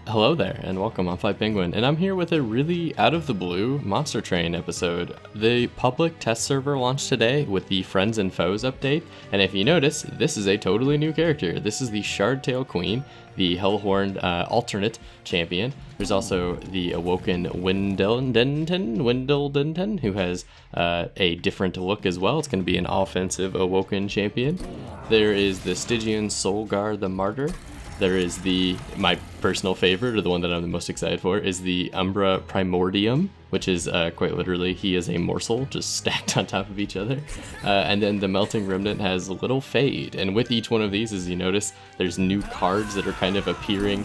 Hello there, and welcome. I'm Fly Penguin, and I'm here with a really out-of-the-blue Monster Train episode. The public test server launched today with the Friends and Foes update, and if you notice, this is a totally new character. This is the Shardtail Queen, the Hellhorned alternate champion. There's also the Awoken Windledenten, who has a different look as well. It's going to be an offensive Awoken champion. There is the Stygian Soulgar the Martyr. There is my personal favorite, or the one that I'm the most excited for, is the Umbra Primordium, which is quite literally, he is a morsel just stacked on top of each other. And then the Melting Remnant has a little Fade. And with each one of these, as you notice, there's new cards that are kind of appearing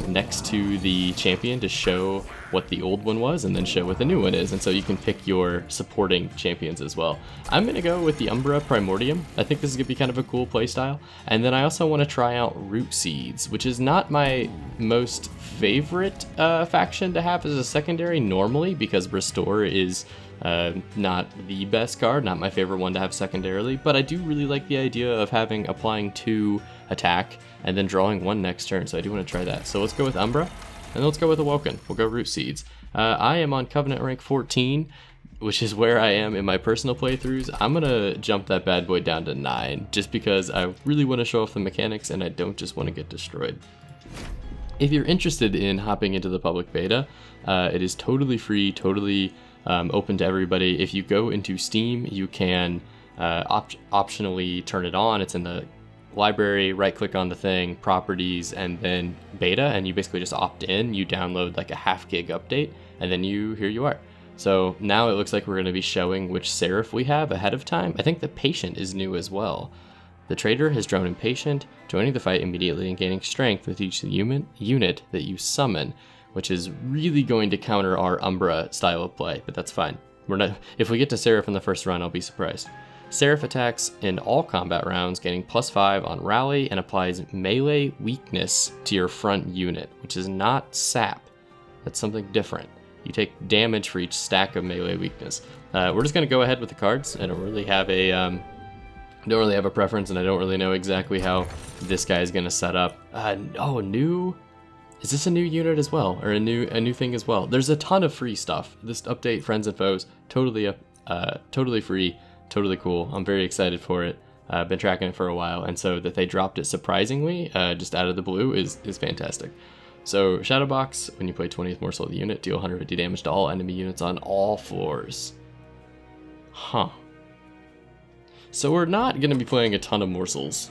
next to the champion to show what the old one was and then show what the new one is. And so you can pick your supporting champions as well. I'm going to go with the Umbra Primordium. I think this is going to be kind of a cool playstyle. And then I also want to try out Root Seeds, which is not my most favorite faction to have as a secondary normally, because Restore is not the best card, not my favorite one to have secondarily, but I do really like the idea of applying 2 attack and then drawing 1 next turn, so I do want to try that. So let's go with Umbra, and let's go with Awoken. We'll go Root Seeds. I am on Covenant rank 14, which is where I am in my personal playthroughs. I'm going to jump that bad boy down to 9, just because I really want to show off the mechanics and I don't just want to get destroyed. If you're interested in hopping into the public beta, it is totally free, totally open to everybody. If you go into Steam, you can optionally turn it on. It's in the library, right click on the thing, properties, and then beta, and you basically just opt in. You download like a half gig update, and then here you are. So now it looks like we're going to be showing which Seraph we have ahead of time. I think the Patient is new as well. The Trader has drawn Impatient, joining the fight immediately and gaining strength with each unit that you summon, which is really going to counter our Umbra style of play, but that's fine. If we get to Seraph in the first run, I'll be surprised. Seraph attacks in all combat rounds, gaining +5 on Rally, and applies melee weakness to your front unit, which is not sap. That's something different. You take damage for each stack of melee weakness. We're just going to go ahead with the cards. I don't really have a preference, and I don't really know exactly how this guy is going to set up. New. Is this a new unit as well, or a new thing as well? There's a ton of free stuff. This update, Friends and Foes, totally free, totally cool. I'm very excited for it. I've been tracking it for a while, and so that they dropped it surprisingly, just out of the blue, is fantastic. So Shadowbox, when you play 20th morsel of the unit, deal 150 damage to all enemy units on all floors. Huh. So we're not going to be playing a ton of morsels,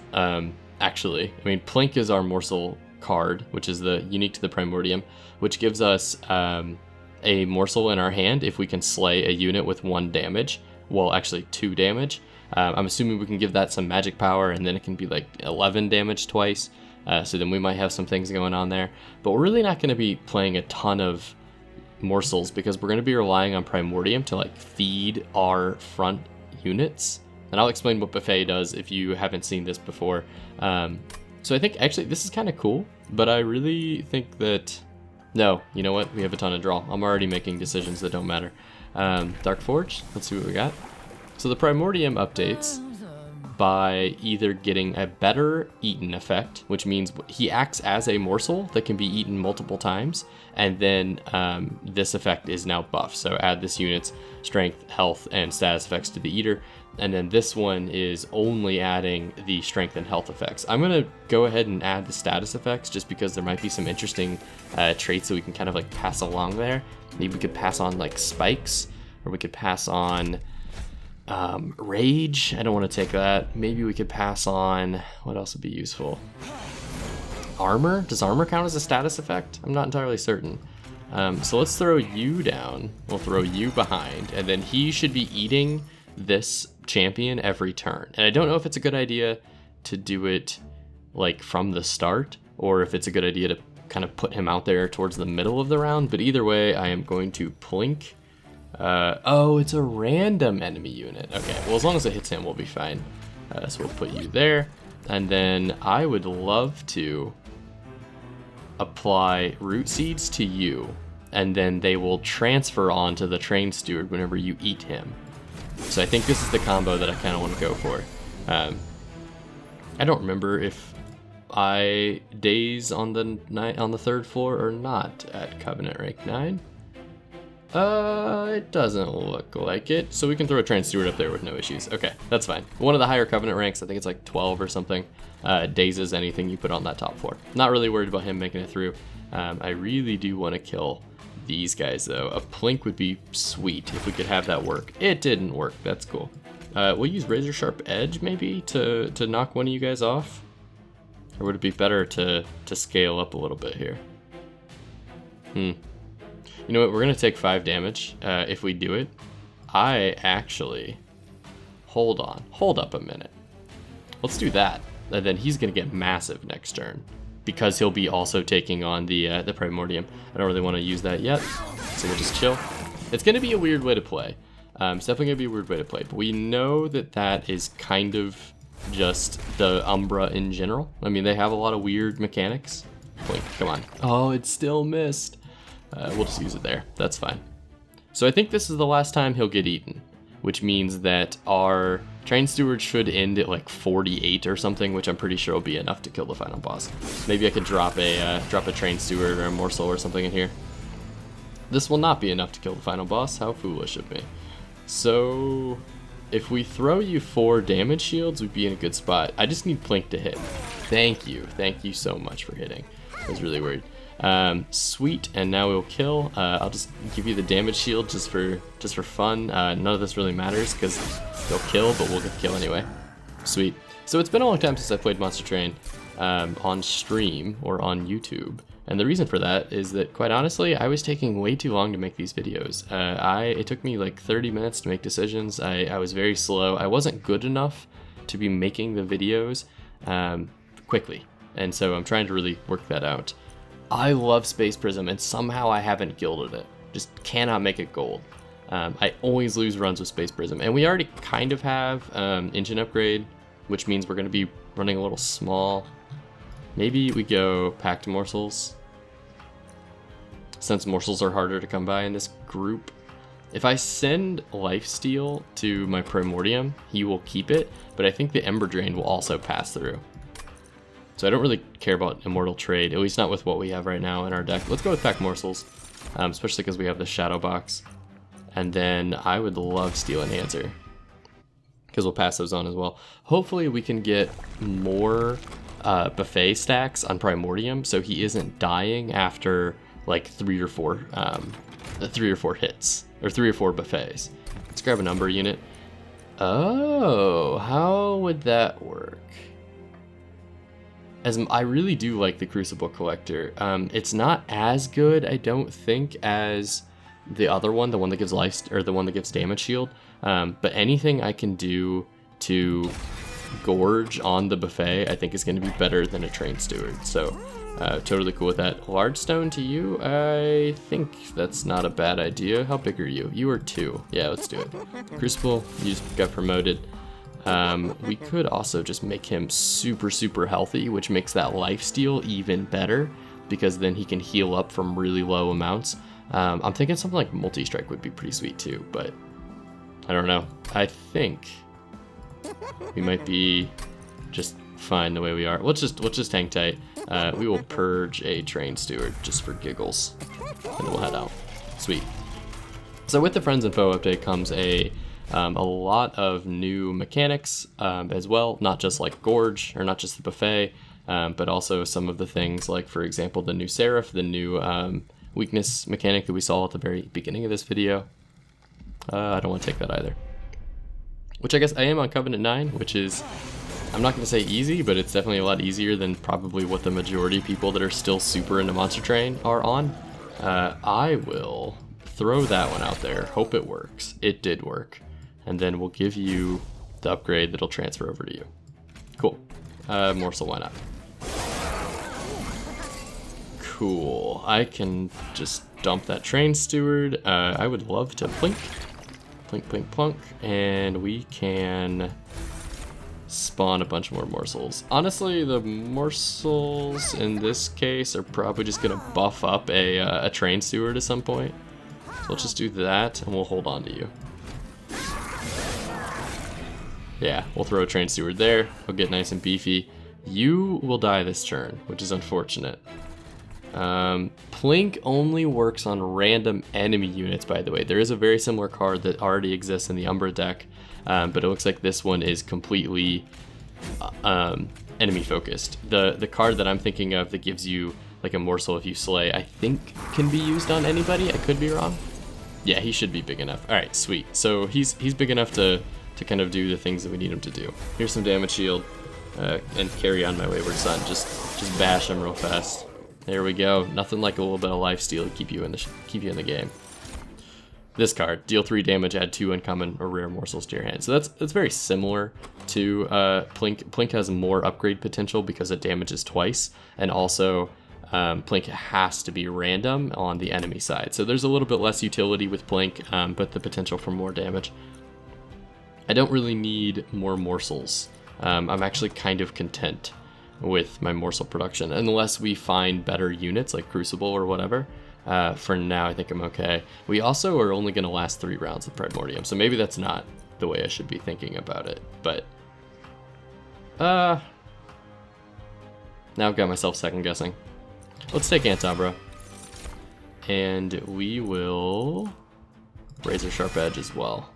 actually. I mean, Plink is our morsel card, which is unique to the Primordium, which gives us a morsel in our hand if we can slay a unit with 1 damage. Well, actually 2 damage. I'm assuming we can give that some magic power, and then it can be like 11 damage twice. So then we might have some things going on there. But we're really not going to be playing a ton of morsels, because we're going to be relying on Primordium to like feed our front units. And I'll explain what Buffet does if you haven't seen this before. So I think actually this is kind of cool, but I really think that, no, you know what? We have a ton of draw. I'm already making decisions that don't matter. Dark Forge, let's see what we got. So the Primordium updates by either getting a better eaten effect, which means he acts as a morsel that can be eaten multiple times, and then this effect is now buffed. So add this unit's strength, health, and status effects to the eater, and then this one is only adding the strength and health effects. I'm going to go ahead and add the status effects just because there might be some interesting traits that we can kind of like pass along there. Maybe we could pass on like spikes, or we could pass on rage. I don't want to take that. Maybe we could pass on, what else would be useful? Armor? Does armor count as a status effect? I'm not entirely certain. So let's throw you down. We'll throw you behind, and then he should be eating this champion every turn. And I don't know if it's a good idea to do it like from the start, or if it's a good idea to kind of put him out there towards the middle of the round, but either way, I am going to plink. Oh, it's a random enemy unit. Okay, well, as long as it hits him, we'll be fine. So we'll put you there, and then I would love to apply Root Seeds to you, and then they will transfer on to the Train Steward whenever you eat him. So I think this is the combo that I kind of want to go for. I don't remember if I days on the third floor are not at Covenant rank 9. It doesn't look like it. So we can throw a Train Steward up there with no issues. Okay, that's fine. One of the higher Covenant ranks, I think it's like 12 or something, dazes anything you put on that top floor. Not really worried about him making it through. I really do want to kill these guys though. A Plink would be sweet if we could have that work. It didn't work, that's cool. We'll use Razor Sharp Edge maybe to knock one of you guys off? Or would it be better to scale up a little bit here? You know what, we're gonna take 5 damage if we do it. I actually, hold up a minute. Let's do that. And then he's gonna get massive next turn because he'll be also taking on the Primordium. I don't really wanna use that yet, so we'll just chill. It's gonna be a weird way to play. It's definitely gonna be a weird way to play, but we know that is kind of just the Umbra in general. I mean, they have a lot of weird mechanics. Blink, come on. Oh, it still missed. We'll just use it there, that's fine. So I think this is the last time he'll get eaten, which means that our Train Steward should end at like 48 or something, which I'm pretty sure will be enough to kill the final boss. Maybe I could drop a Train Steward or a Morsel or something in here. This will not be enough to kill the final boss, how foolish of me. So if we throw you 4 damage shields, we'd be in a good spot. I just need Plink to hit. Thank you so much for hitting. I was really worried. Sweet, and now we'll kill. I'll just give you the damage shield just for fun. None of this really matters because they'll kill, but we'll get the kill anyway. Sweet. So it's been a long time since I played Monster Train on stream or on YouTube. And the reason for that is that, quite honestly, I was taking way too long to make these videos. It took me like 30 minutes to make decisions. I was very slow. I wasn't good enough to be making the videos quickly. And so I'm trying to really work that out. I love Space Prism, and somehow I haven't gilded it. Just cannot make it gold. I always lose runs with Space Prism. And we already kind of have engine upgrade, which means we're going to be running a little small. Maybe we go Packed Morsels, since morsels are harder to come by in this group. If I send Lifesteal to my Primordium, he will keep it, but I think the Ember Drain will also pass through. So I don't really care about Immortal Trade, at least not with what we have right now in our deck. Let's go with Packed Morsels, especially because we have the Shadow Box. And then I would love Steel Enhancer, because we'll pass those on as well. Hopefully we can get more buffet stacks on Primordium, so he isn't dying after like 3 or 4 hits, or 3 or 4 buffets. Let's grab a number unit. Oh, how would that work? As I really do like the Crucible Collector. It's not as good, I don't think, as the other one, the one that gives life, or the one that gives damage shield. But anything I can do to gorge on the buffet, I think is going to be better than a Train Steward. So totally cool with that. Large Stone to you, I think that's not a bad idea. How big are you? You are 2. Yeah, let's do it. Crucible, you just got promoted. We could also just make him super healthy, which makes that lifesteal even better, because then he can heal up from really low amounts. I'm thinking something like Multi-Strike would be pretty sweet too, but I don't know. I think we might be just fine the way we are. Let's just hang tight. We will purge a Train Steward just for giggles, and we'll head out. Sweet. So with the Friends and Foe update comes a lot of new mechanics as well, not just like Gorge, or not just the buffet, but also some of the things like, for example, the new Seraph, the new weakness mechanic that we saw at the very beginning of this video. I don't want to take that either. Which I guess I am on Covenant 9, which is, I'm not going to say easy, but it's definitely a lot easier than probably what the majority of people that are still super into Monster Train are on. I will throw that one out there, hope it works. It did work. And then we'll give you the upgrade that'll transfer over to you. Cool. Morsel, why not? Cool. I can just dump that Train Steward. I would love to plink. Plink, plunk. And we can spawn a bunch more morsels. Honestly, the morsels in this case are probably just going to buff up a Train Steward at some point. So let's just do that, and we'll hold on to you. Yeah, we'll throw a Train Steward there. He'll get nice and beefy. You will die this turn, which is unfortunate. Plink only works on random enemy units, by the way. There is a very similar card that already exists in the Umbra deck, but it looks like this one is completely enemy focused. The card that I'm thinking of that gives you like a morsel if you slay, I think can be used on anybody. I could be wrong. Yeah, he should be big enough. All right, sweet. So he's big enough to kind of do the things that we need him to do. Here's some damage shield, and carry on my wayward son. Just bash him real fast. There we go. Nothing like a little bit of lifesteal to keep you in the game. This card, deal 3 damage, add 2 uncommon or rare morsels to your hand. So that's very similar to Plink. Plink has more upgrade potential because it damages twice, and also Plink has to be random on the enemy side. So there's a little bit less utility with Plink, but the potential for more damage. I don't really need more morsels. I'm actually kind of content with my morsel production, unless we find better units like Crucible or whatever. For now, I think I'm okay. We also are only going to last 3 rounds with Primordium, so maybe that's not the way I should be thinking about it. But now I've got myself second guessing. Let's take Umbra, and we will Razor Sharp Edge as well.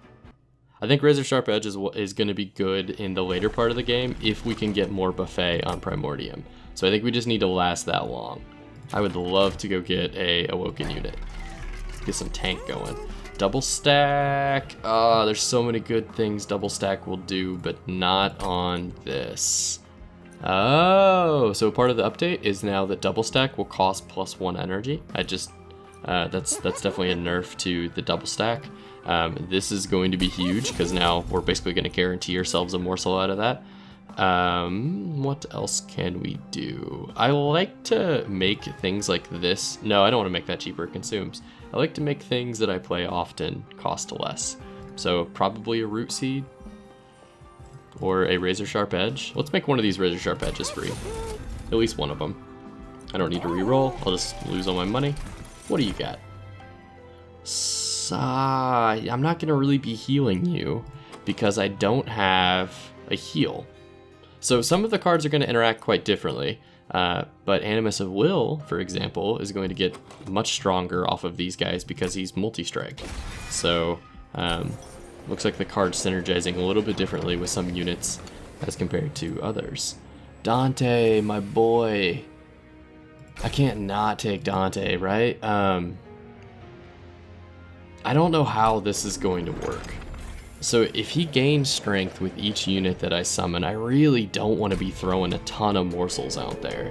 I think Razor Sharp Edge is going to be good in the later part of the game if we can get more buffet on Primordium. So I think we just need to last that long. I would love to go get a Awoken unit. Get some tank going. Double stack. Oh, there's so many good things double stack will do, but not on this. Oh, so part of the update is now that double stack will cost +1 energy. That's definitely a nerf to the double stack. This is going to be huge because now we're basically going to guarantee ourselves a morsel out of that. What else can we do? I like to make things like this. No, I don't want to make that cheaper. It consumes. I like to make things that I play often cost less. So probably a Root Seed or a Razor Sharp Edge. Let's make one of these Razor Sharp Edges free. At least one of them. I don't need to reroll. I'll just lose all my money. What do you got? I'm not going to really be healing you because I don't have a heal. So some of the cards are going to interact quite differently, but Animus of Will, for example, is going to get much stronger off of these guys because he's multi-strike. So looks like the card's synergizing a little bit differently with some units as compared to others. Dante, my boy. I can't not take Dante, right? I don't know how this is going to work. So if he gains strength with each unit that I summon, I really don't want to be throwing a ton of morsels out there.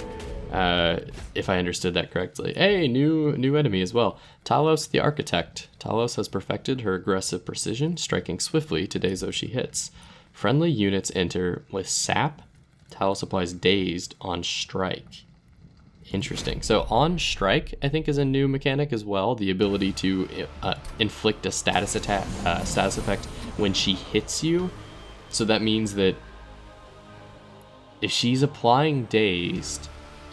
If I understood that correctly. Hey, new enemy as well. Talos the Architect. Talos has perfected her aggressive precision, striking swiftly to Dazo she hits. Friendly units enter with sap. Talos applies Dazed on strike. Interesting. So on strike, I think, is a new mechanic as well. The ability to inflict a status effect when she hits you. So that means that if she's applying Dazed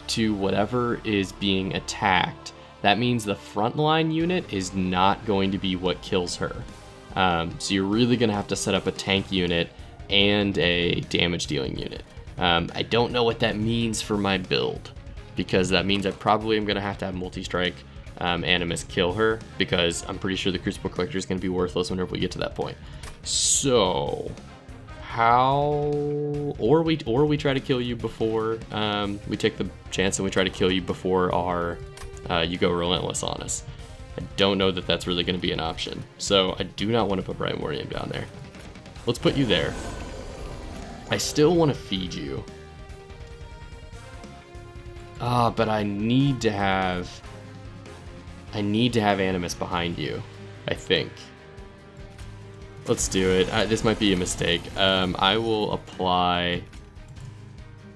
to whatever is being attacked, that means the frontline unit is not going to be what kills her. So you're really going to have to set up a tank unit and a damage dealing unit. I don't know what that means for my build, because that means I probably am going to have multi-strike Animus kill her, because I'm pretty sure the Crucible Collector is going to be worthless whenever we get to that point. So, or we try to kill you before, we take the chance and we try to kill you before our, you go relentless on us. I don't know that that's really going to be an option. So I do not want to put Primordium down there. Let's put you there. I still want to feed you. But I need to have Animus behind you, I think. Let's do it. This might be a mistake. I will apply...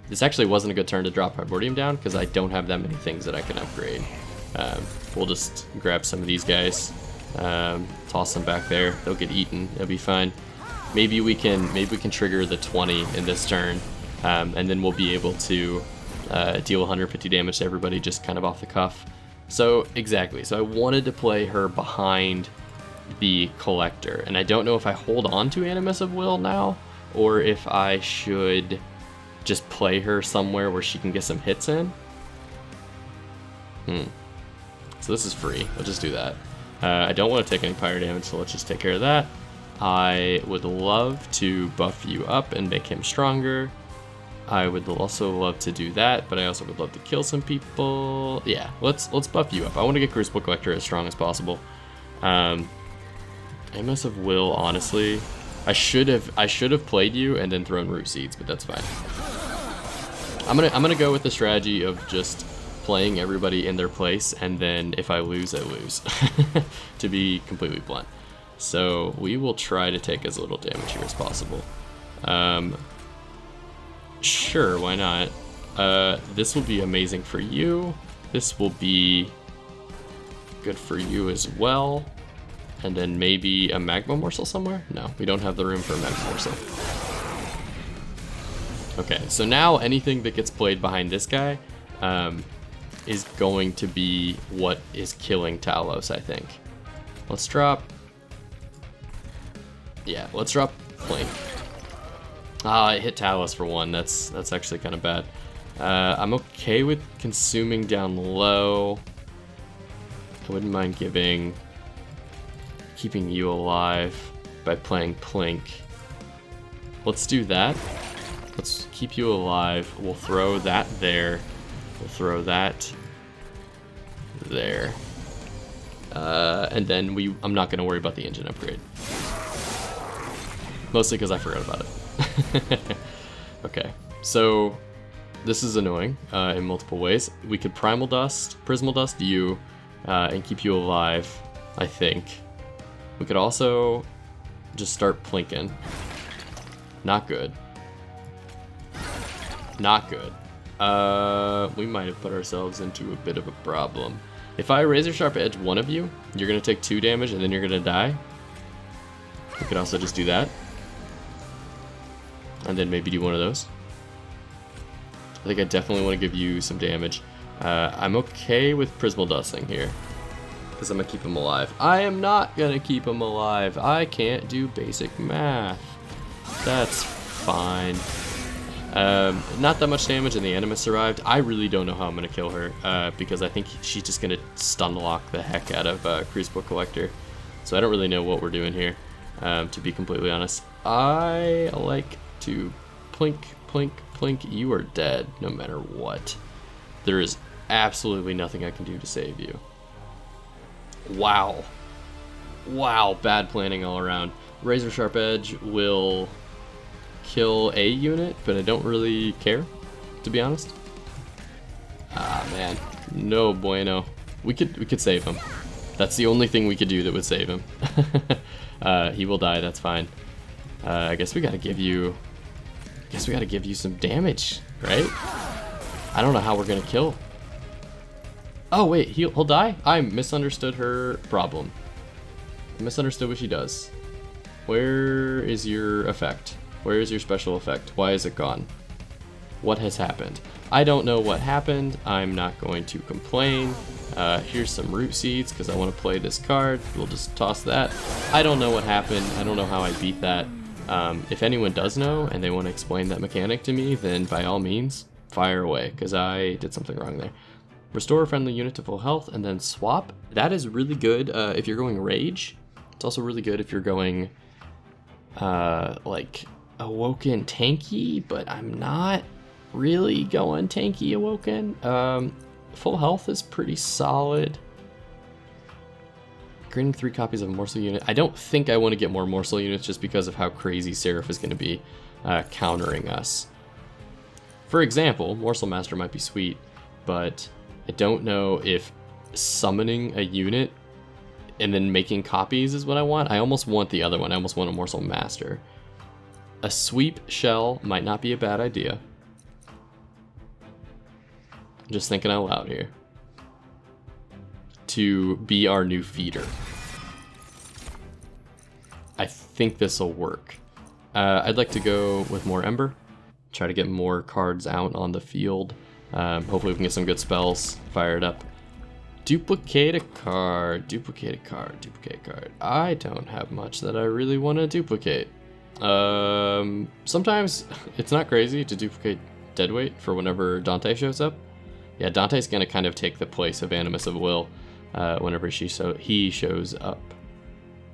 This actually wasn't a good turn to drop Primordium down because I don't have that many things that I can upgrade. We'll just grab some of these guys, toss them back there. They'll get eaten. It'll be fine. Maybe we can trigger the 20 in this turn, and then we'll be able to deal 150 damage to everybody just kind of off the cuff. So exactly. So I wanted to play her behind the Collector, and I don't know if I hold on to Animus of Will now or if I should just play her somewhere where she can get some hits in. So this is free. We'll just do that. I don't want to take any pyre damage, so let's just take care of that. I would love to buff you up and make him stronger. I would also love to do that, but I also would love to kill some people. Yeah, let's buff you up. I want to get Crucible Collector as strong as possible. Amos of Will, honestly, I should have played you and then thrown Root Seeds, but that's fine. I'm gonna go with the strategy of just playing everybody in their place, and then if I lose, I lose. To be completely blunt. So we will try to take as little damage here as possible. Sure, why not? This will be amazing for you. This will be good for you as well. And then maybe a Magma Morsel somewhere? No, we don't have the room for a Magma Morsel. Okay, so now anything that gets played behind this guy is going to be what is killing Talos, I think. Let's drop... Yeah, let's drop Plink. Ah, it hit Talos for one. That's actually kind of bad. I'm okay with consuming down low. I wouldn't mind keeping you alive by playing Plink. Let's do that. Let's keep you alive. We'll throw that there. We'll throw that there. And then I'm not gonna worry about the engine upgrade. Mostly because I forgot about it. Okay, so this is annoying in multiple ways. We could Prismal Dust you, and keep you alive, I think. We could also just start plinking. Not good. Not good. We might have put ourselves into a bit of a problem. If I Razor Sharp Edge one of you, you're gonna take 2 damage and then you're gonna die. We could also just do that. And then maybe do one of those. I think I definitely want to give you some damage. I'm okay with Prismal Dusting here, because I'm gonna keep him alive. I am not gonna keep him alive. I can't do basic math. That's fine. Not that much damage, and the Animus survived. I really don't know how I'm gonna kill her, because I think she's just gonna stun lock the heck out of Crucible Collector. So I don't really know what we're doing here, to be completely honest. I like to plink, plink, plink. You are dead, no matter what. There is absolutely nothing I can do to save you. Wow. Wow, bad planning all around. Razor Sharp Edge will kill a unit, but I don't really care, to be honest. Ah, man. No bueno. We could save him. That's the only thing we could do that would save him. He will die, that's fine. I guess we gotta give you some damage, right? I don't know how we're gonna kill. Oh wait, he'll die? I misunderstood her problem. I misunderstood what she does. Where is your effect? Where is your special effect? Why is it gone? What has happened? I don't know what happened. I'm not going to complain. Here's some Root Seeds because I want to play this card. We'll just toss that. I don't know what happened. I don't know how I beat that. If anyone does know and they want to explain that mechanic to me, then by all means, fire away, because I did something wrong there. Restore a friendly unit to full health and then swap. That is really good if you're going Rage. It's also really good if you're going like Awoken tanky, but I'm not really going tanky Awoken. Full health is pretty solid. Creating 3 copies of a Morsel unit. I don't think I want to get more Morsel units just because of how crazy Seraph is going to be countering us. For example, Morsel Master might be sweet, but I don't know if summoning a unit and then making copies is what I want. I almost want the other one. I almost want a Morsel Master. A Sweep Shell might not be a bad idea. I'm just thinking out loud here. To be our new feeder. I think this will work. I'd like to go with more Ember. Try to get more cards out on the field. Hopefully we can get some good spells fired up. Duplicate a card, duplicate a card, duplicate a card. I don't have much that I really want to duplicate. Sometimes it's not crazy to duplicate deadweight for whenever Dante shows up. Yeah, Dante's gonna kind of take the place of Animus of Will whenever he shows up.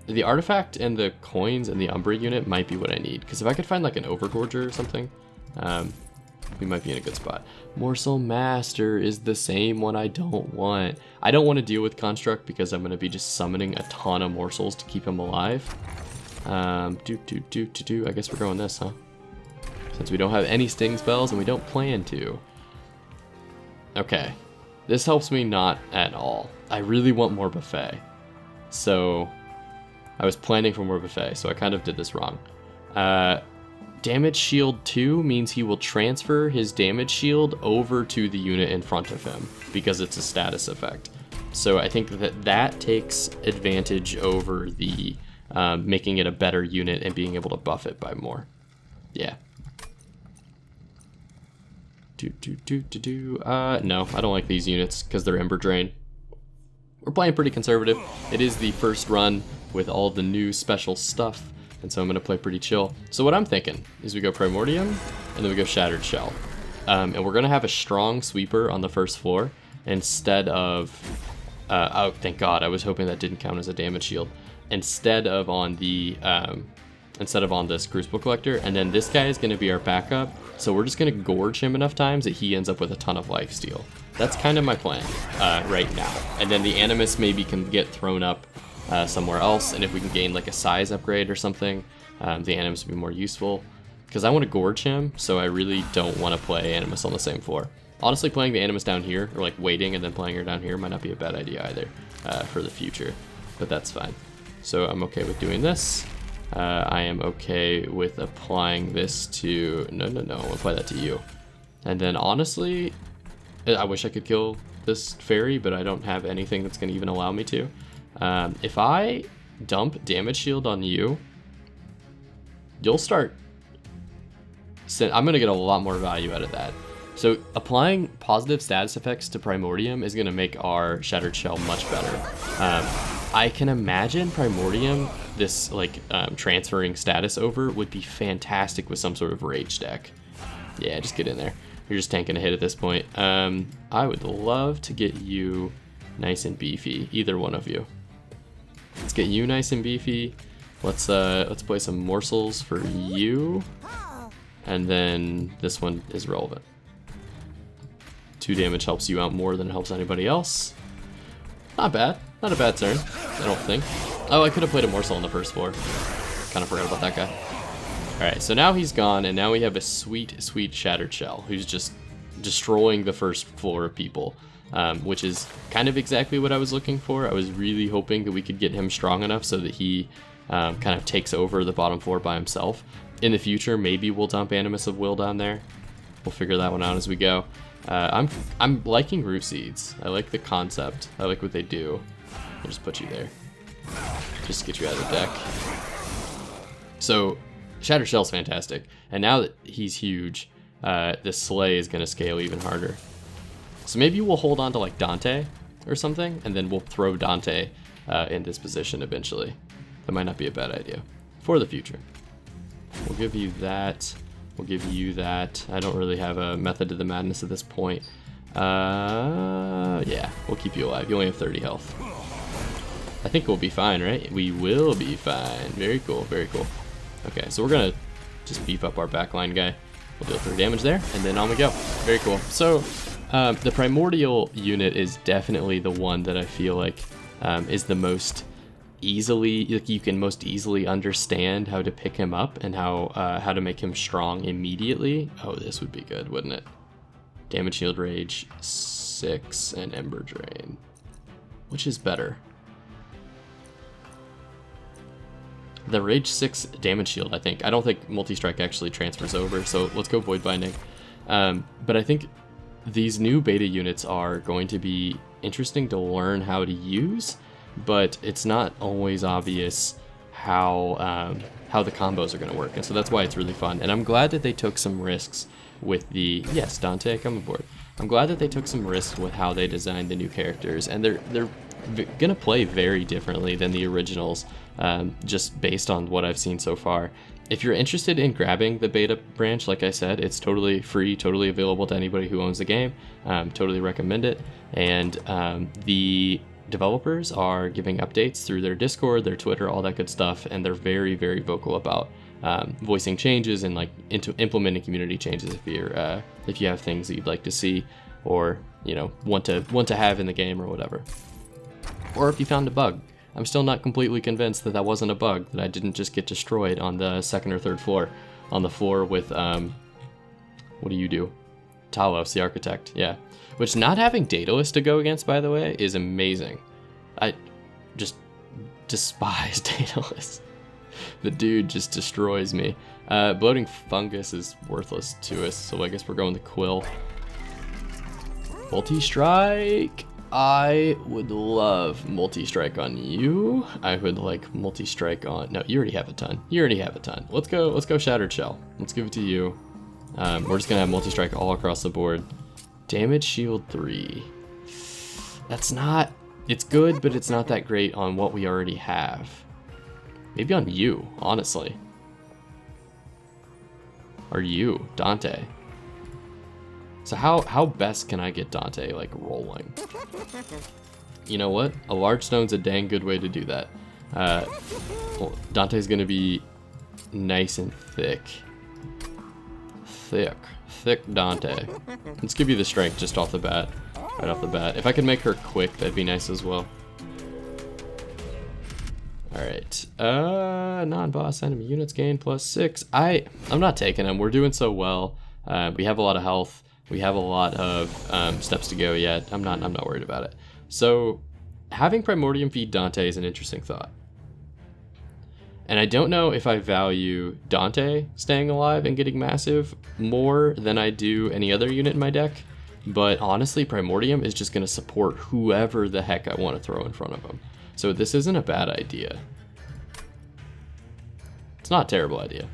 The artifact and the coins and the Umbra unit might be what I need, because if I could find like an Overgorger or something, we might be in a good spot. Morsel Master is the same one I don't want. I don't want to deal with Construct because I'm going to be just summoning a ton of morsels to keep him alive. I guess we're going this, huh? Since we don't have any sting spells and we don't plan to. Okay, this helps me not at all. I really want more buffet. So I was planning for more buffet, so I kind of did this wrong. Damage shield 2 means he will transfer his damage shield over to the unit in front of him because it's a status effect. So I think that takes advantage over the making it a better unit and being able to buff it by more. Yeah. No, I don't like these units because they're Ember Drain. We're playing pretty conservative. It is the first run with all the new special stuff, and so I'm going to play pretty chill. So what I'm thinking is we go Primordium, and then we go Shattered Shell. And we're going to have a strong sweeper on the first floor instead of... oh, thank God, I was hoping that didn't count as a damage shield. Instead of on this Crucible Collector, and then this guy is going to be our backup, so we're just going to gorge him enough times that he ends up with a ton of lifesteal. That's kind of my plan right now. And then the Animus maybe can get thrown up somewhere else, and if we can gain like a size upgrade or something, the Animus would be more useful. Because I want to gorge him, so I really don't want to play Animus on the same floor. Honestly, playing the Animus down here, or like waiting and then playing her down here, might not be a bad idea either for the future, but that's fine. So I'm okay with doing this. I am okay with applying this to... No, I'll apply that to you. And then honestly, I wish I could kill this fairy, but I don't have anything that's going to even allow me to. If I dump damage shield on you, you'll start... I'm going to get a lot more value out of that. So applying positive status effects to Primordium is going to make our Shattered Shell much better. I can imagine Primordium, this like transferring status over, would be fantastic with some sort of rage deck. Yeah, just get in there. You're just tanking a hit at this point. I would love to get you nice and beefy, either one of you. Let's get you nice and beefy. Let's play some morsels for you, and then this one is relevant. 2 damage helps you out more than it helps anybody else. Not bad. Not a bad turn, I don't think. Oh, I could have played a morsel on the first floor. Kind of forgot about that guy. Alright, so now he's gone, and now we have a sweet, sweet Shattered Shell, who's just destroying the first floor of people, which is kind of exactly what I was looking for. I was really hoping that we could get him strong enough so that he kind of takes over the bottom floor by himself. In the future, maybe we'll dump Animus of Will down there. We'll figure that one out as we go. I'm liking Root Seeds. I like the concept. I like what they do. I'll just put you there. Just to get you out of the deck. So, Shattered Shell's fantastic. And now that he's huge, this Slay is going to scale even harder. So maybe we'll hold on to like Dante or something, and then we'll throw Dante in this position eventually. That might not be a bad idea for the future. We'll give you that. We'll give you that. I don't really have a method to the madness at this point. Yeah, we'll keep you alive. You only have 30 health. I think we'll be fine, right? We will be fine. Very cool, very cool. Okay, so we're gonna just beef up our backline guy. We'll deal 3 damage there, and then on we go. Very cool. So, the Primordial unit is definitely the one that I feel like is the most easily, like you can most easily understand how to pick him up and how to make him strong immediately. Oh, this would be good, wouldn't it? Damage Shield Rage 6 and Ember Drain. Which is better? The Rage 6 damage shield, I think. I don't think Multi-Strike actually transfers over, so let's go Void Binding. But I think these new beta units are going to be interesting to learn how to use, but it's not always obvious how the combos are going to work, and so that's why it's really fun. And I'm glad that they took some risks with the... Yes, Dante, come aboard. I'm glad that they took some risks with how they designed the new characters, and they're gonna play very differently than the originals, just based on what I've seen so far. if you're interested in grabbing the beta branch, like I said, it's totally free, totally available to anybody who owns the game. Totally recommend it. And the developers are giving updates through their Discord, their Twitter, all that good stuff, and they're very, very vocal about voicing changes and like implementing community changes if you have things that you'd like to see, or want to have in the game or whatever, or if you found a bug. I'm still not completely convinced that that wasn't a bug, that I didn't just get destroyed on the second or third floor, on the floor with what do you do? Talos, the architect, yeah. Which not having Daedalus to go against, by the way, is amazing. I just despise Daedalus. The dude just destroys me. Bloating fungus is worthless to us, so I guess we're going the Quill. Multi-strike! I would love multi-strike on you. I would like multi-strike on... No, you already have a ton. Let's go Shattered Shell. Let's give it to you. We're just gonna have multi-strike all across the board. Damage shield 3. That's not... It's good, but it's not that great on what we already have. Maybe on you, honestly. Or you, Dante. So how best can I get Dante like rolling? You know what? A large stone's a dang good way to do that. Well, Dante's gonna be nice and thick. Thick Dante. Let's give you the strength just off the bat. Right off the bat. If I could make her quick, that'd be nice as well. Alright. Non-boss enemy units gain +6. I'm not taking them. We're doing so well. We have a lot of health. We have a lot of steps to go yet. I'm not worried about it. So having Primordium feed Dante is an interesting thought. And I don't know if I value Dante staying alive and getting massive more than I do any other unit in my deck. But honestly, Primordium is just going to support whoever the heck I want to throw in front of him. So this isn't a bad idea. It's not a terrible idea.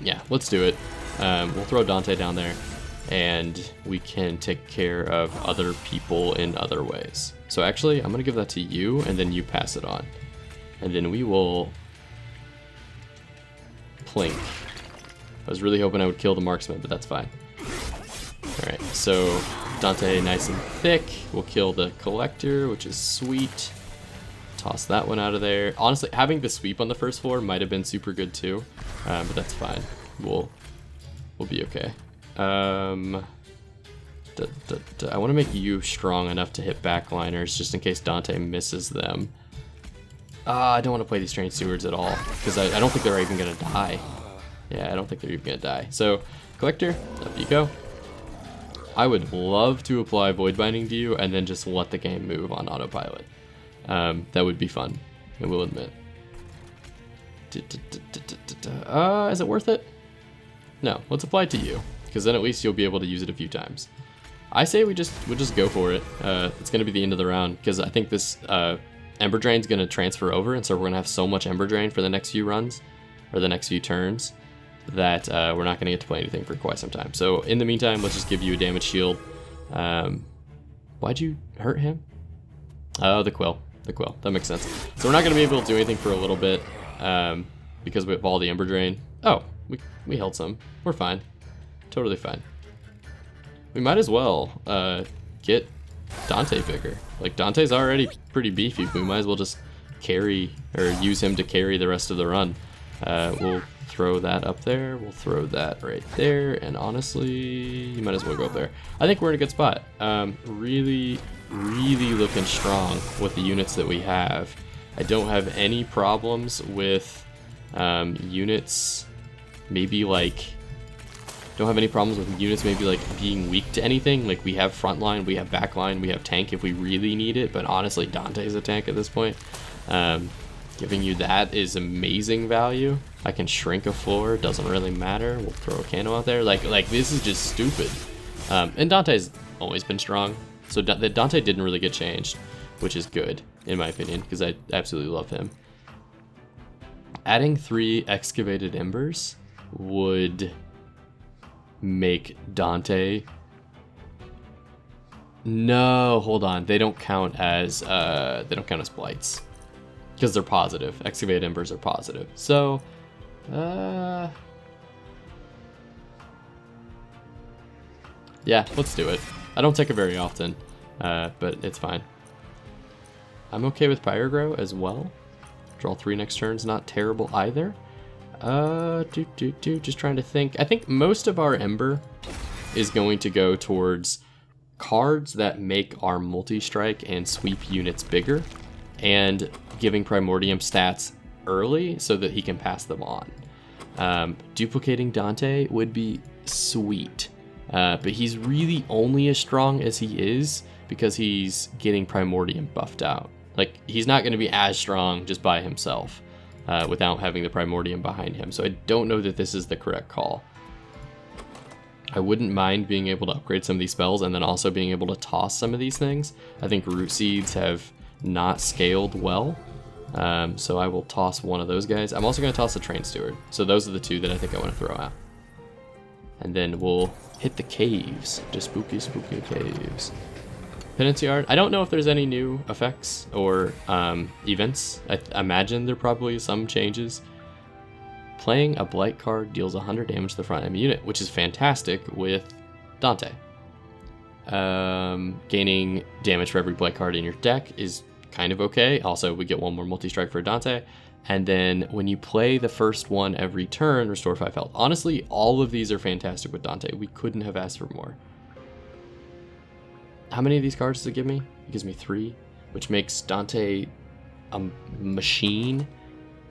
Yeah, let's do it. We'll throw Dante down there, and we can take care of other people in other ways. So actually, I'm going to give that to you, and then you pass it on. And then we will plink. I was really hoping I would kill the marksman, but that's fine. Alright, so Dante nice and thick. We'll kill the collector, which is sweet. Toss that one out of there. Honestly, having the sweep on the first floor might have been super good too, but that's fine. We'll be okay. I want to make you strong enough to hit backliners just in case Dante misses them. I don't want to play these trained stewards at all, because I don't think they're even going to die. Yeah, I don't think they're even going to die. So, collector, up you go. I would love to apply Void Binding to you and then just let the game move on autopilot. That would be fun, I will admit. Is it worth it? No, let's apply it to you, because then at least you'll be able to use it a few times. I say we'll just go for it. It's going to be the end of the round, because I think this Ember Drain's going to transfer over, and so we're going to have so much Ember Drain for the next few runs, or the next few turns, that we're not going to get to play anything for quite some time. So in the meantime, let's just give you a damage shield. Why'd you hurt him? Oh, the Quill. That makes sense. So we're not going to be able to do anything for a little bit, because we have all the Ember Drain. Oh, we held some. We're fine. Totally fine. We might as well get Dante bigger. Like, Dante's already pretty beefy. We might as well just carry, or use him to carry the rest of the run. We'll throw that up there. We'll throw that right there. And honestly, you might as well go up there. I think we're in a good spot. Really looking strong with the units that we have. I don't have any problems with units maybe like... Don't have any problems with units maybe like being weak to anything. Like, we have frontline, we have backline, we have tank if we really need it, but honestly Dante's a tank at this point. Giving you that is amazing value. I can shrink a floor, doesn't really matter. We'll throw a candle out there. Like this is just stupid. And Dante's always been strong, so Dante didn't really get changed, which is good in my opinion, because I absolutely love him. Adding 3 excavated embers would make Dante... No, hold on. They don't count as blights, because they're positive. Excavated embers are positive. So Yeah, let's do it. I don't take it very often, but it's fine. I'm okay with Pyrogrow as well. Draw 3 next turn's not terrible either. Just trying to think. I think most of our Ember is going to go towards cards that make our multi-strike and sweep units bigger, and giving Primordium stats early so that he can pass them on. Duplicating Dante would be sweet, but he's really only as strong as he is because he's getting Primordium buffed out. Like, he's not going to be as strong just by himself without having the Primordium behind him, so I don't know that this is the correct call. I wouldn't mind being able to upgrade some of these spells and then also being able to toss some of these things. I think Root Seeds have not scaled well, so I will toss one of those guys. I'm also going to toss the Train Steward, so those are the 2 that I think I want to throw out. And then we'll hit the caves, just spooky, spooky caves. Penance Yard, I don't know if there's any new effects or events. I imagine there probably some changes. Playing a Blight card deals 100 damage to the front enemy unit, which is fantastic with Dante. Gaining damage for every Blight card in your deck is kind of okay. Also, we get 1 more multi-strike for Dante. And then when you play the first one every turn, restore 5 health. Honestly, all of these are fantastic with Dante. We couldn't have asked for more. How many of these cards does it give me? It gives me 3, which makes Dante a machine.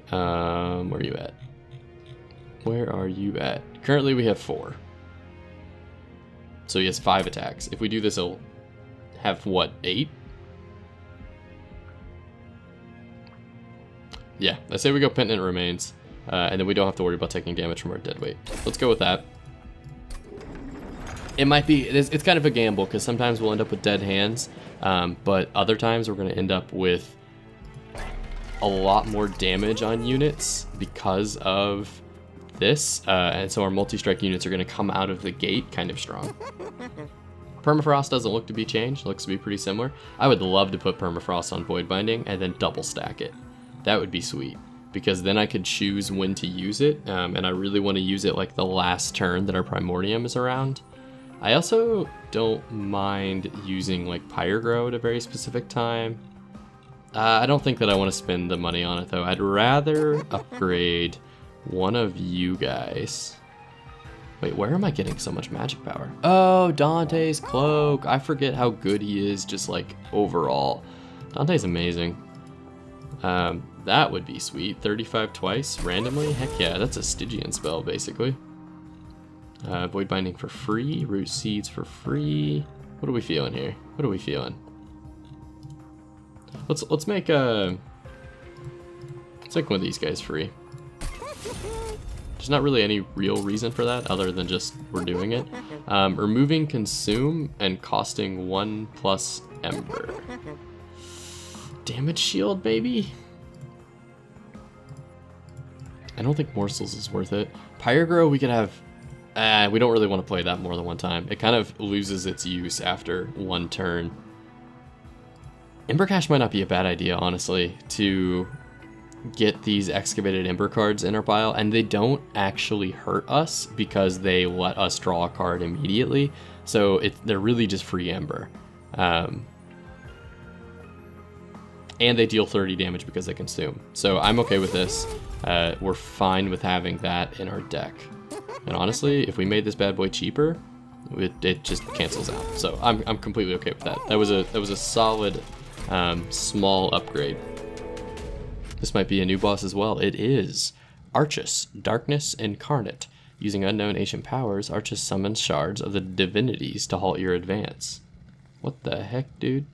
Where are you at? Where are you at? Currently we have 4. So he has 5 attacks. If we do this, he'll have, what, 8? Yeah, I say we go Penitent Remains, and then we don't have to worry about taking damage from our deadweight. Let's go with that. It might be, it's kind of a gamble, because sometimes we'll end up with dead hands, but other times we're going to end up with a lot more damage on units because of this, and so our multi-strike units are going to come out of the gate kind of strong. Permafrost doesn't look to be changed, looks to be pretty similar. I would love to put Permafrost on Void Binding and then double stack it. That would be sweet, because then I could choose when to use it, and I really want to use it like the last turn that our Primordium is around. I also don't mind using like Pyrogrow at a very specific time. I don't think that I want to spend the money on it though. I'd rather upgrade one of you guys. Wait, where am I getting so much magic power? Oh, Dante's Cloak. I forget how good he is just like overall. Dante's amazing. That would be sweet. 35 twice randomly? Heck yeah, that's a Stygian spell basically. Void Binding for free, Root Seeds for free. What are we feeling here? What are we feeling? Let's make one of these guys free. There's not really any real reason for that other than just we're doing it. Removing Consume and costing 1+ Ember. Damage Shield, baby? I don't think Morsels is worth it. Pyrogrow we could have. We don't really want to play that more than one time. It kind of loses its use after 1 turn. Ember Cache might not be a bad idea, honestly, to get these excavated Ember cards in our pile, and they don't actually hurt us because they let us draw a card immediately, so they're really just free Ember. And they deal 30 damage because they consume. So I'm okay with this. We're fine with having that in our deck. And honestly, if we made this bad boy cheaper, it just cancels out. So I'm completely okay with that. That was a solid small upgrade. This might be a new boss as well. It is Archus, Darkness Incarnate. Using unknown ancient powers, Archus summons shards of the divinities to halt your advance. What the heck, dude?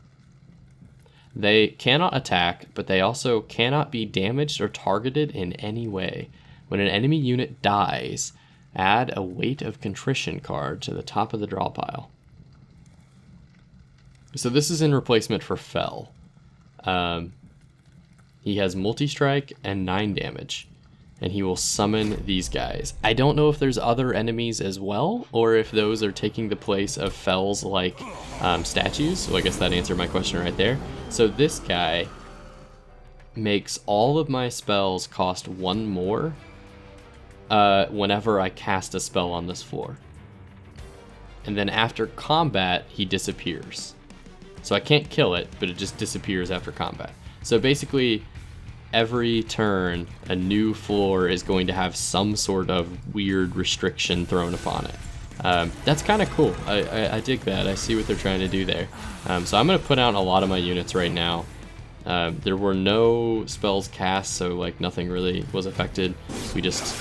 They cannot attack, but they also cannot be damaged or targeted in any way. When an enemy unit dies, add a Weight of Contrition card to the top of the draw pile. So this is in replacement for Fell. He has multi-strike and 9 damage, and he will summon these guys. I don't know if there's other enemies as well, or if those are taking the place of Fells like statues. So I guess that answered my question right there. So this guy makes all of my spells cost 1 more, whenever I cast a spell on this floor. And then after combat, he disappears. So I can't kill it, but it just disappears after combat. So basically, every turn, a new floor is going to have some sort of weird restriction thrown upon it. That's kind of cool. I dig that. I see what they're trying to do there. So I'm going to put out a lot of my units right now. There were no spells cast, so like nothing really was affected. We just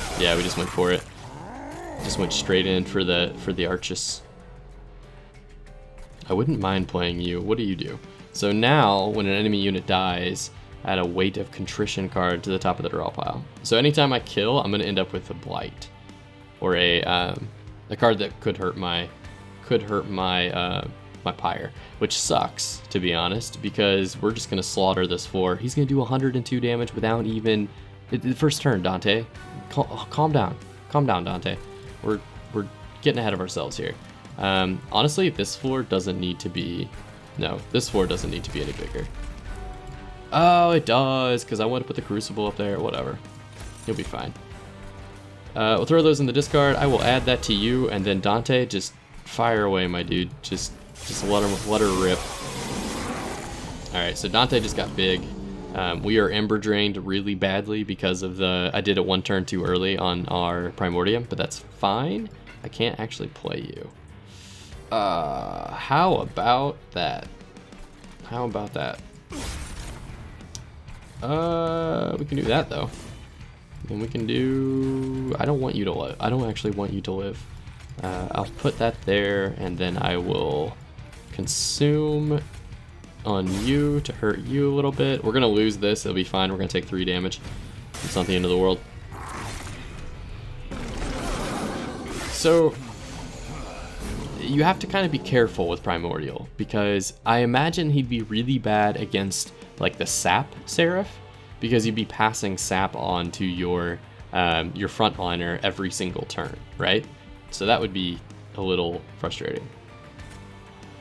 went for it. Just went straight in for the Archus. I wouldn't mind playing you. What do you do? So now, when an enemy unit dies, add a Weight of Contrition card to the top of the draw pile. So anytime I kill, I'm going to end up with a Blight, or a card that could hurt my my Pyre, which sucks, to be honest, because we're just going to slaughter this floor. He's going to do 102 damage without even the first turn. Dante, calm down, Dante. We're getting ahead of ourselves here. Honestly, this floor doesn't need to be... No, this floor doesn't need to be any bigger. Oh, it does, because I want to put the Crucible up there. Whatever. You'll be fine. We'll throw those in the discard. I will add that to you, and then Dante, just fire away, my dude. Just let her rip. Alright, so Dante just got big. We are Ember drained really badly because of I did it one turn too early on our Primordium, but that's fine. I can't actually play you. How about that? We can do that though. And we can do... I don't want you to live. I don't actually want you to live. I'll put that there, and then I will consume on you to hurt you a little bit. We're gonna lose this, it'll be fine. We're gonna take 3 damage. It's not the end of the world. So you have to kind of be careful with Primordial, because I imagine he'd be really bad against like the sap Seraph, because you'd be passing sap on to your frontliner every single turn, right? So that would be a little frustrating.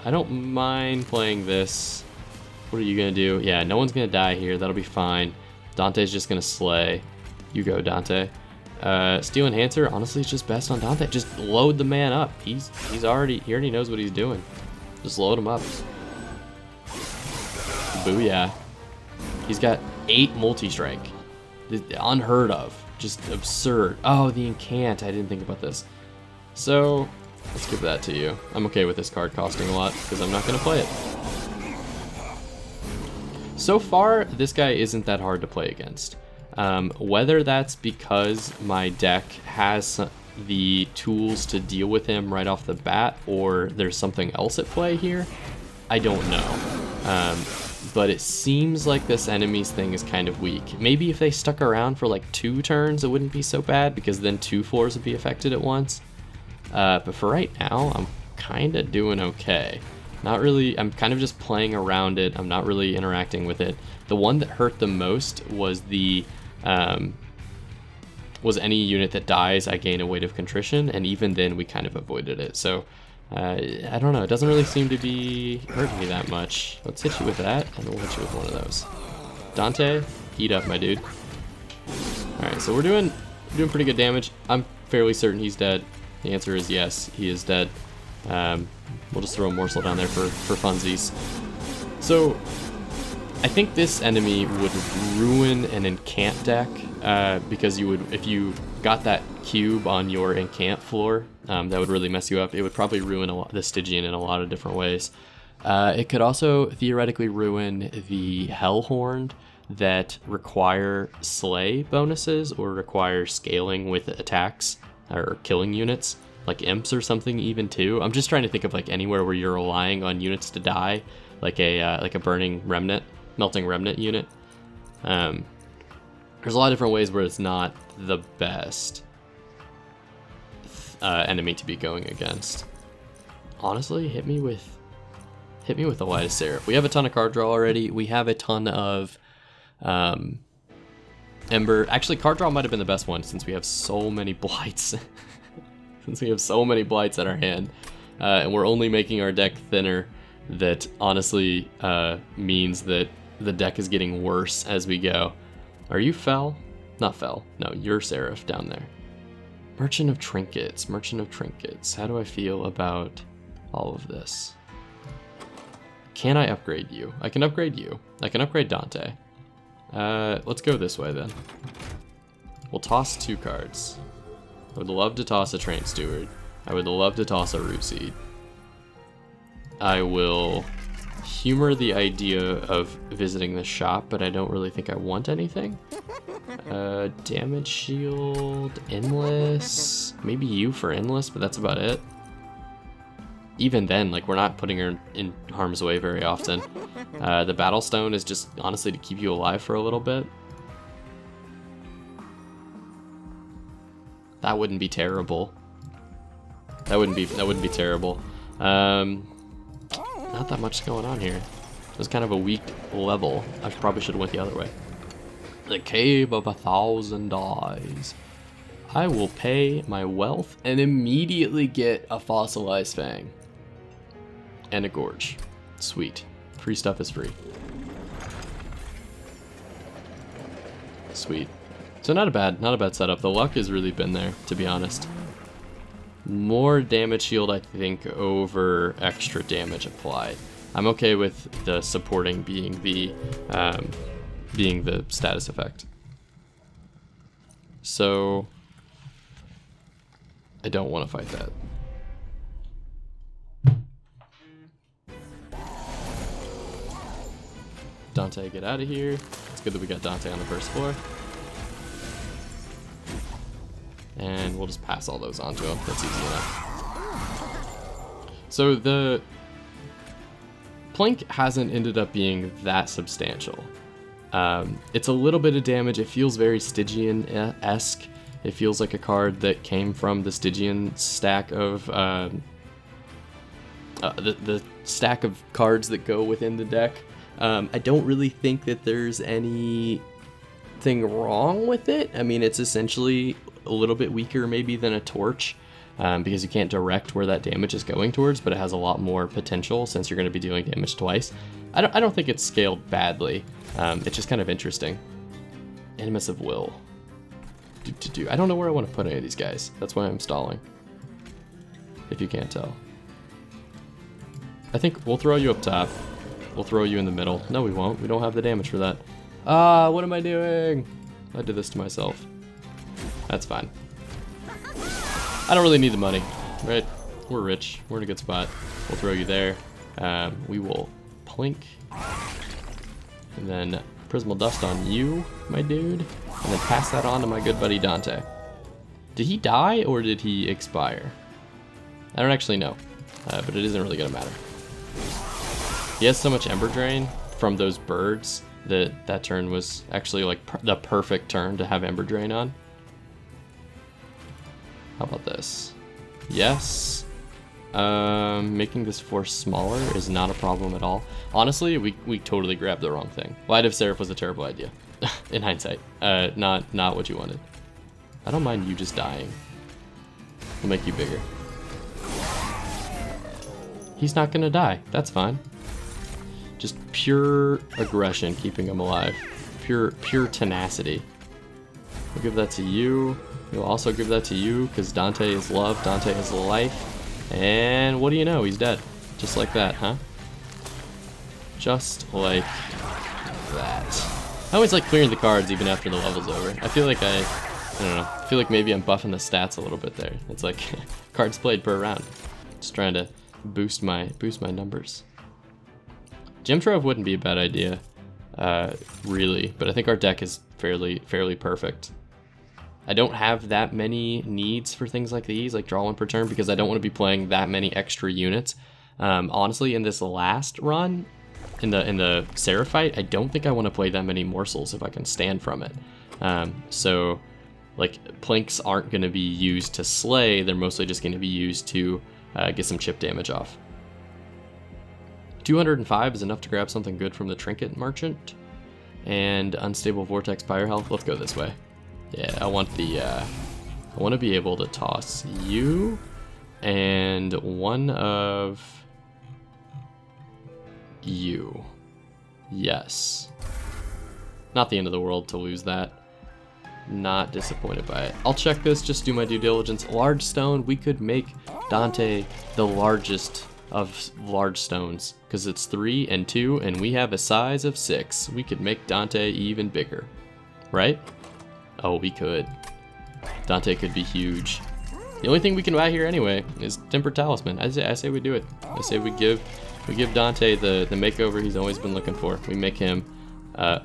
I don't mind playing this. What are you gonna do? Yeah, no one's gonna die here. That'll be fine. Dante's just gonna slay. You go, Dante. Steel Enhancer, honestly, it's just best on Dante. Just load the man up. He already knows what he's doing. Just load him up. Booyah. He's got 8 multi-strike. Unheard of. Just absurd. Oh, the Incant. I didn't think about this. So, let's give that to you. I'm okay with this card costing a lot, because I'm not going to play it. So far, this guy isn't that hard to play against. Whether that's because my deck has the tools to deal with him right off the bat, or there's something else at play here, I don't know. But it seems like this enemy's thing is kind of weak. Maybe if they stuck around for like 2 turns, it wouldn't be so bad, because then 2 floors would be affected at once. But for right now, I'm kind of doing okay. Not really, I'm kind of just playing around it. I'm not really interacting with it. The one that hurt the most was was any unit that dies, I gain a Weight of Contrition, and even then we kind of avoided it. So I don't know, it doesn't really seem to be hurting me that much. Let's hit you with that, and we'll hit you with one of those. Dante, eat up, my dude. Alright, so we're doing pretty good damage. I'm fairly certain he's dead. The answer is yes, he is dead. We'll just throw a morsel down there for funsies. So, I think this enemy would ruin an Incant deck, because if you got that cube on your Incant floor, that would really mess you up. It would probably ruin the Stygian in a lot of different ways. It could also theoretically ruin the Hellhorned that require slay bonuses, or require scaling with attacks, or killing units, like imps or something even too. I'm just trying to think of like anywhere where you're relying on units to die, like a burning remnant, melting remnant unit. There's a lot of different ways where it's not the best enemy to be going against. Honestly, hit me with the lightest Seraph. We have a ton of card draw already. We have a ton of Ember. Actually, card draw might have been the best one, since we have so many blights. Since we have so many blights at our hand, and we're only making our deck thinner, that honestly means that the deck is getting worse as we go. Are you Fel? Not Fel. No, you're Seraph down there. Merchant of Trinkets, Merchant of Trinkets. How do I feel about all of this? Can I upgrade you? I can upgrade you. I can upgrade Dante. Let's go this way then. We'll toss 2 cards. I would love to toss a Train Steward. I would love to toss a Root Seed. I will humor the idea of visiting the shop, but I don't really think I want anything. Damage Shield, Endless. Maybe you for Endless, but that's about it. Even then, like, we're not putting her in harm's way very often. The Battle Stone is just honestly to keep you alive for a little bit. That wouldn't be terrible. That wouldn't be terrible. Not that much going on here. It was kind of a weak level. I probably should have went the other way. The Cave of 1,000 Eyes. I will pay my wealth and immediately get a Fossilized Fang. And a Gorge. Sweet. Free stuff is free. Sweet. So not a bad setup. The luck has really been there, to be honest. More damage shield, I think, over extra damage applied. I'm okay with the supporting being the status effect. So I don't want to fight that. Dante, get out of here. It's good that we got Dante on the first floor. And we'll just pass all those on to him. That's easy enough. So the Plink hasn't ended up being that substantial. It's a little bit of damage. It feels very Stygian-esque. It feels like a card that came from the Stygian stack of the stack of cards that go within the deck. I don't really think that there's anything wrong with it. I mean, it's essentially a little bit weaker maybe than a Torch, because you can't direct where that damage is going towards, but it has a lot more potential since you're going to be dealing damage twice. I don't think it's scaled badly. It's just kind of interesting. Animus of Will. I don't know where I want to put any of these guys. That's why I'm stalling. If you can't tell. I think we'll throw you up top. We'll throw you in the middle. No, we won't. We don't have the damage for that. Ah, what am I doing? I did this to myself. That's fine. I don't really need the money, right? We're rich. We're in a good spot. We'll throw you there. We will plink. And then Prismal Dust on you, my dude. And then pass that on to my good buddy Dante. Did he die or did he expire? I don't actually know, but it isn't really gonna matter. He has so much Ember Drain from those birds that turn was actually like the perfect turn to have Ember Drain on. How about this? Yes. Making this force smaller is not a problem at all. Honestly, we totally grabbed the wrong thing. Light of Seraph was a terrible idea, in hindsight. Not what you wanted. I don't mind you just dying. We'll make you bigger. He's not gonna die. That's fine. Just pure aggression keeping him alive. Pure tenacity. We'll give that to you. We'll also give that to you because Dante is love, Dante is life. And what do you know? He's dead. Just like that, huh? Just like that. I always like clearing the cards even after the level's over. I feel like I don't know. I feel like maybe I'm buffing the stats a little bit there. It's like cards played per round. Just trying to boost my numbers. Gem Trove wouldn't be a bad idea, really, but I think our deck is fairly perfect. I don't have that many needs for things like these, like draw one per turn, because I don't want to be playing that many extra units. Honestly, in this last run, in the Seraph fight, I don't think I want to play that many morsels if I can stand from it. So, like, plinks aren't going to be used to slay, they're mostly just going to be used to get some chip damage off. 205 is enough to grab something good from the Trinket Merchant. And Unstable Vortex Fire Health, let's go this way. Yeah, I want to be able to toss you and one of you. Yes. Not the end of the world to lose that. Not disappointed by it. I'll check this, just do my due diligence. Large stone, we could make Dante the largest of large stones, because it's 3 and 2, and we have a size of 6. We could make Dante even bigger, right? Oh, we could. Dante could be huge. The only thing we can buy here anyway is Tempered Talisman. I say we do it. I say we give Dante the makeover he's always been looking for. We make him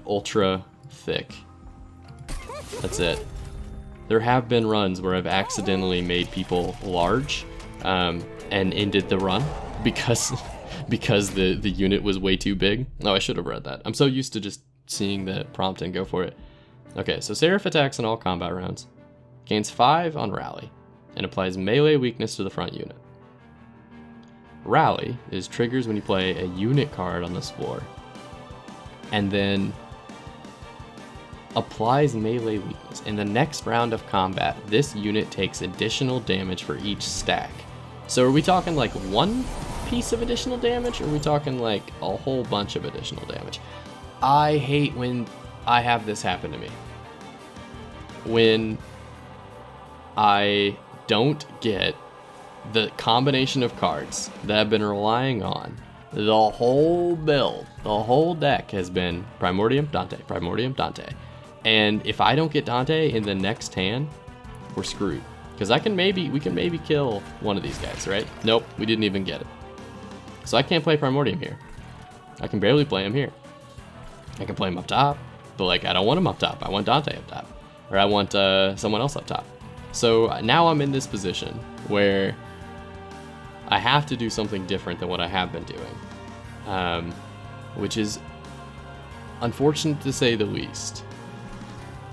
ultra thick. That's it. There have been runs where I've accidentally made people large and ended the run because the unit was way too big. Oh, I should have read that. I'm so used to just seeing the prompt and go for it. Okay, so Seraph attacks in all combat rounds. Gains 5 on Rally and applies melee weakness to the front unit. Rally is triggers when you play a unit card on this floor, and then applies melee weakness. In the next round of combat, this unit takes additional damage for each stack. So are we talking like one piece of additional damage, or are we talking like a whole bunch of additional damage? I hate when I have this happen to me. When I don't get the combination of cards that I've been relying on the whole build, the whole deck has been Primordium, Dante, Primordium, Dante. And if I don't get Dante in the next hand, we're screwed. Because we can maybe kill one of these guys, right? Nope, we didn't even get it. So I can't play Primordium here. I can barely play him here. I can play him up top, but like I don't want him up top. I want Dante up top. Or I want someone else up top. So now I'm in this position where I have to do something different than what I have been doing. Which is unfortunate to say the least.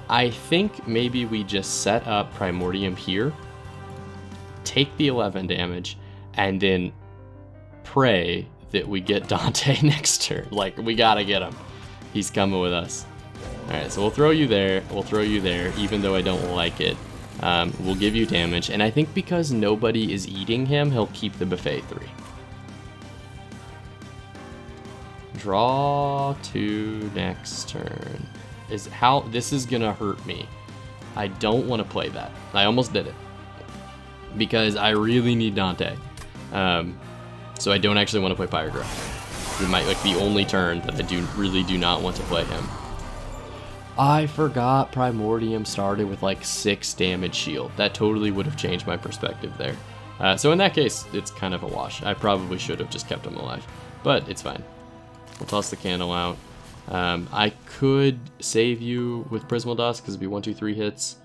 I think maybe we just set up Primordium here, take the 11 damage, and then pray that we get Dante next turn. Like, we gotta get him. He's coming with us. Alright, so we'll throw you there, even though I don't like it. We'll give you damage, and I think because nobody is eating him, he'll keep the buffet 3. Draw 2 next turn. This is gonna hurt me. I don't want to play that. I almost did it because I really need Dante. So I don't actually want to play Pyrograph. It might like the only turn that I really do not want to play him. I forgot Primordium started with like 6 damage shield. That totally would have changed my perspective there. So in that case, it's kind of a wash. I probably should have just kept him alive, but it's fine. We'll toss the candle out. I could save you with Prismal Dust because it'd be 1, 2, 3 hits.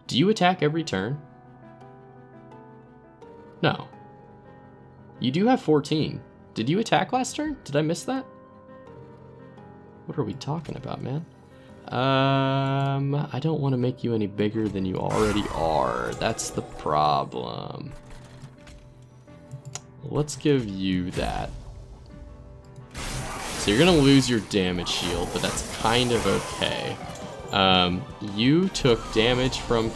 Do you attack every turn? No. You do have 14. Did you attack last turn? Did I miss that? What are we talking about, man? I don't want to make you any bigger than you already are. That's the problem. Let's give you that. So you're gonna lose your damage shield, but that's kind of okay. You took damage from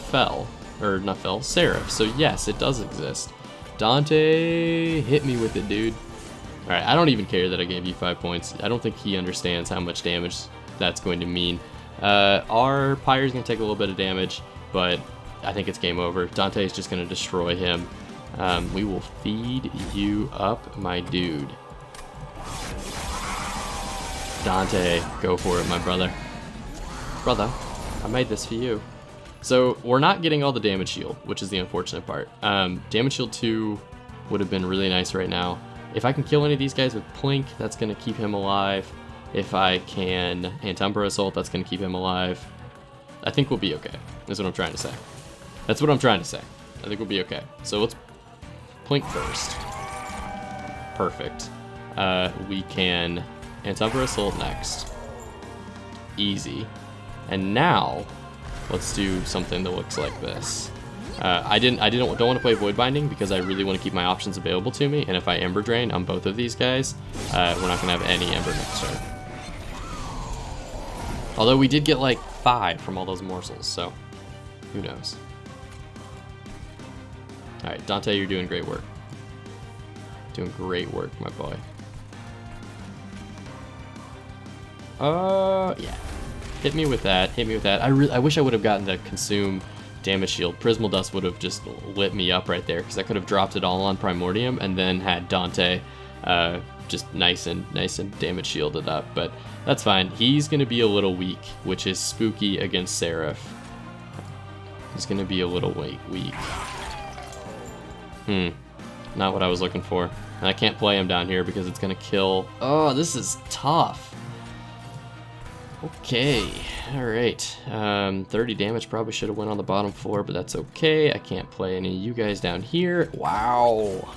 Seraph, so yes, it does exist. Dante, hit me with it, dude. Alright, I don't even care that I gave you 5 points. I don't think he understands how much damage that's going to mean. Our Pyre's gonna take a little bit of damage, but I think it's game over. Dante is just gonna destroy him. We will feed you up, my dude. Dante, go for it, my brother. Brother, I made this for you. So we're not getting all the damage shield, which is the unfortunate part. Damage shield 2 would have been really nice right now. If I can kill any of these guys with Plink, that's going to keep him alive. If I can Umbra Assault, that's going to keep him alive. I think we'll be okay. That's what I'm trying to say. That's what I'm trying to say. I think we'll be okay. So let's Plink first. Perfect. We can Umbra Assault next. Easy. And now, let's do something that looks like this. I don't want to play Void Binding because I really want to keep my options available to me. And if I Ember Drain on both of these guys, we're not gonna have any Ember next turn. Although we did get like 5 from all those morsels, so who knows? All right, Dante, you're doing great work. Doing great work, my boy. Yeah. Hit me with that. Hit me with that. I wish I would have gotten the consume damage shield. Prismal Dust would have just lit me up right there, because I could have dropped it all on Primordium and then had Dante just nice and damage shielded up. But that's fine. He's going to be a little weak, which is spooky against Seraph. He's going to be a little weak. Not what I was looking for. And I can't play him down here because it's going to kill. Oh, this is tough. Okay, alright. 30 damage probably should have went on the bottom floor, but that's okay. I can't play any of you guys down here. Wow.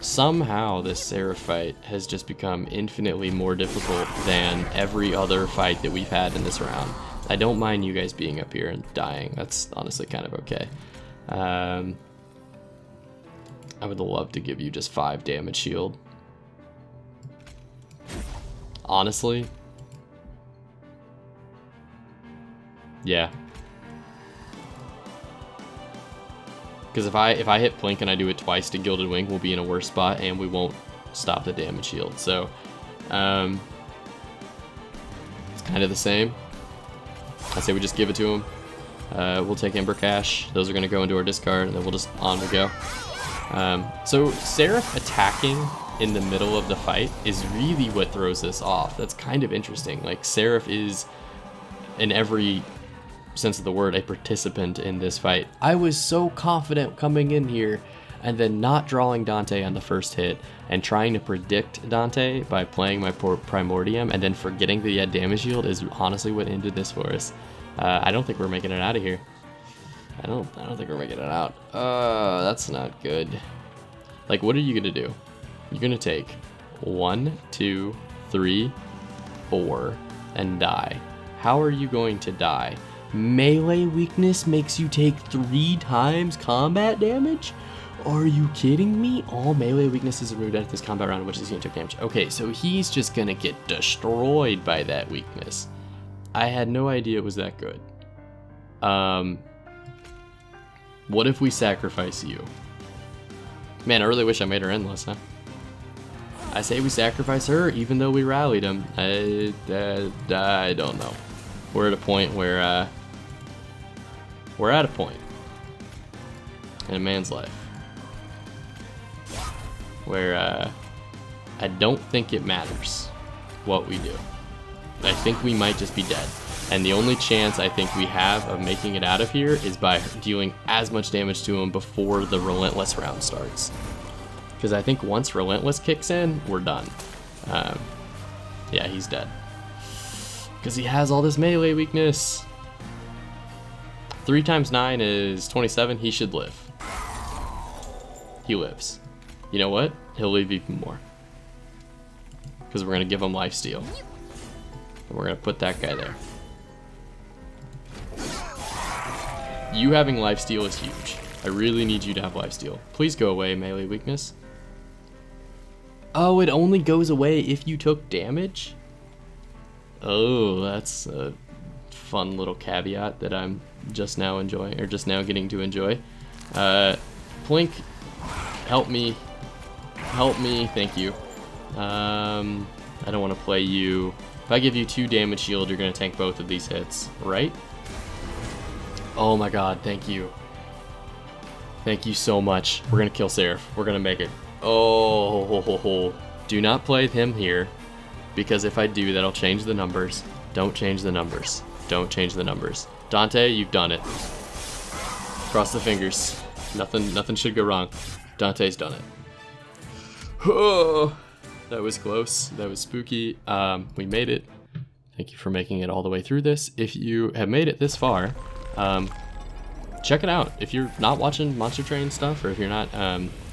Somehow this Seraph fight has just become infinitely more difficult than every other fight that we've had in this round. I don't mind you guys being up here and dying. That's honestly kind of okay. I would love to give you just 5 damage shield. Honestly. Yeah. Because if I hit Plink and I do it twice to Gilded Wing, we'll be in a worse spot and we won't stop the damage shield. So, it's kind of the same. I say we just give it to him. We'll take Ember Cash. Those are going to go into our discard, and then we'll just on we go. So Seraph attacking in the middle of the fight is really what throws this off. That's kind of interesting. Like, Seraph is, in every sense of the word, a participant in this fight. I was so confident coming in here and then not drawing Dante on the first hit and trying to predict Dante by playing my Primordium and then forgetting that he had damage shield is honestly what ended this for us. I don't think we're making it out of here. I don't think we're making it out. That's not good. Like, what are you gonna do? You're gonna take 1, 2, 3, 4 and die. How are you going to die? Melee weakness makes you take 3 times combat damage? Are you kidding me? All melee weaknesses are removed at this combat round, which is going to take damage. Okay, so he's just gonna get destroyed by that weakness. I had no idea it was that good. What if we sacrifice you? Man, I really wish I made her endless, huh? I say we sacrifice her, even though we rallied him. I don't know. We're at a point where, we're at a point in a man's life where, I don't think it matters what we do. I think we might just be dead. And the only chance I think we have of making it out of here is by dealing as much damage to him before the Relentless round starts. Because I think once Relentless kicks in, we're done. Yeah, he's dead. Because he has all this melee weakness. 3 times 9 is 27. He should live. He lives. You know what? He'll live even more. Because we're going to give him lifesteal. And we're going to put that guy there. You having lifesteal is huge. I really need you to have lifesteal. Please go away, melee weakness. Oh, it only goes away if you took damage? Oh, that's a fun little caveat that I'm just now enjoying, or just now getting to enjoy. Plink, help me. Help me, thank you. I don't want to play you. If I give you 2 damage shield, you're going to tank both of these hits, right? Oh my god, thank you. Thank you so much. We're going to kill Seraph. We're going to make it. Oh, do not play him here, because if I do, that'll change the numbers. Don't change the numbers. Don't change the numbers. Dante, you've done it. Cross the fingers. Nothing should go wrong. Dante's done it. Oh, that was close. That was spooky. We made it. Thank you for making it all the way through this. If you have made it this far, check it out. If you're not watching Monster Train stuff, or if you're not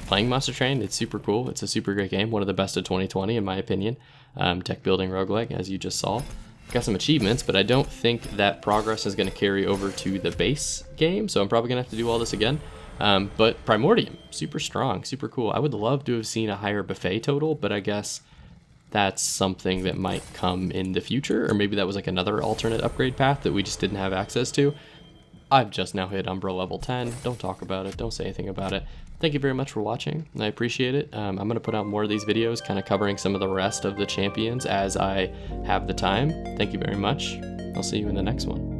playing Monster Train, it's super cool. It's a super great game. One of the best of 2020, in my opinion. Deck building roguelike, as you just saw. Got some achievements, but I don't think that progress is going to carry over to the base game, so I'm probably going to have to do all this again. But Primordium, super strong, super cool. I would love to have seen a higher buffet total, but I guess that's something that might come in the future, or maybe that was like another alternate upgrade path that we just didn't have access to. I've just now hit Umbra level 10. Don't talk about it. Don't say anything about it. Thank you very much for watching. I appreciate it. I'm going to put out more of these videos, kind of covering some of the rest of the champions as I have the time. Thank you very much. I'll see you in the next one.